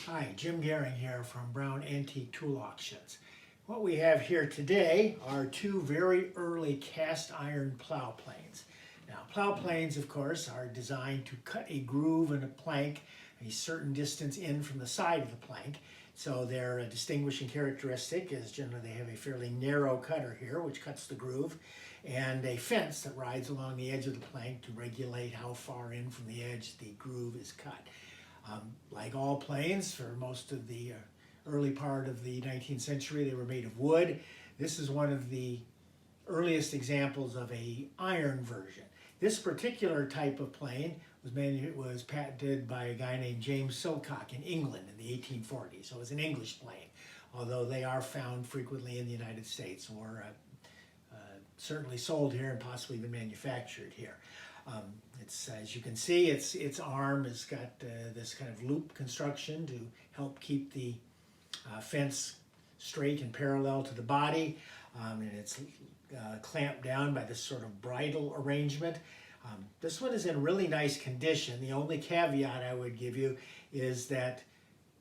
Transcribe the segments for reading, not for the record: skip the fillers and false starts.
Hi, Jim Gehring here from Brown Antique Tool Auctions. What we have here today are two very early cast iron plow planes. Now, plow planes, of course, are designed to cut a groove in a plank a certain distance in from the side of the plank. So their distinguishing characteristic is generally they have a fairly narrow cutter here, which cuts the groove, and a fence that rides along the edge of the plank to regulate how far in from the edge the groove is cut. Like all planes, for most of the early part of the 19th century, they were made of wood. This is one of the earliest examples of an iron version. This particular type of plane was patented by a guy named James Silcock in England in the 1840s. So it was an English plane, although they are found frequently in the United States or certainly sold here and possibly even manufactured here. As you can see, its arm has got this kind of loop construction to help keep the fence straight and parallel to the body, and it's clamped down by this sort of bridle arrangement. This one is in really nice condition. The only caveat I would give you is that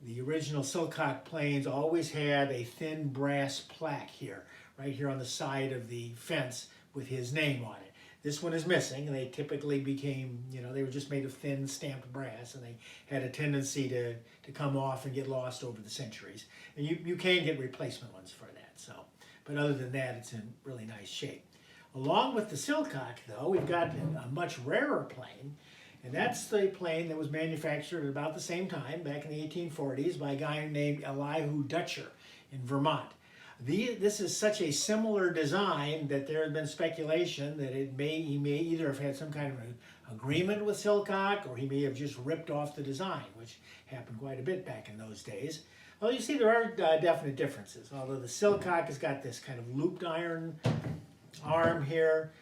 the original Silcock planes always had a thin brass plaque here, right here on the side of the fence with his name on it. This one is missing, and they typically became, they were just made of thin stamped brass, and they had a tendency to come off and get lost over the centuries. And you can get replacement ones for that. So, but other than that, it's in really nice shape. Along with the Silcock, though, we've got a much rarer plane, and that's the plane that was manufactured at about the same time, back in the 1840s, by a guy named Elihu Dutcher in Vermont. This is such a similar design that there has been speculation that he may either have had some kind of an agreement with Silcock, or he may have just ripped off the design, which happened quite a bit back in those days. Well, you see there are definite differences, although the Silcock has got this kind of looped iron arm here.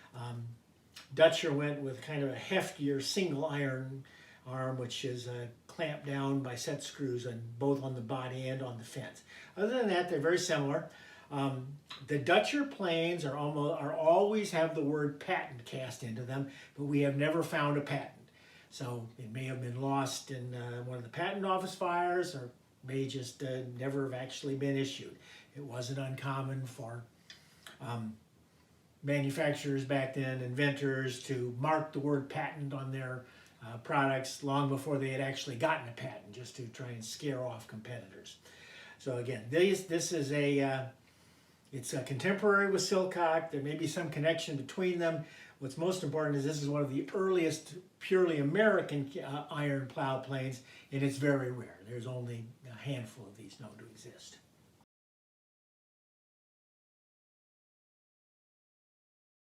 Dutcher went with kind of a heftier single iron arm, which is clamped down by set screws both on the body and on the fence. Other than that, they're very similar. The Dutcher planes are always have the word patent cast into them, but we have never found a patent. So it may have been lost in one of the patent office fires, or may just never have actually been issued. It wasn't uncommon for manufacturers back then, inventors, to mark the word patent on their products long before they had actually gotten a patent, just to try and scare off competitors. So again, this is it's a contemporary with Silcock. There may be some connection between them. What's most important is this is one of the earliest purely American iron plow planes, and it's very rare. There's only a handful of these known to exist.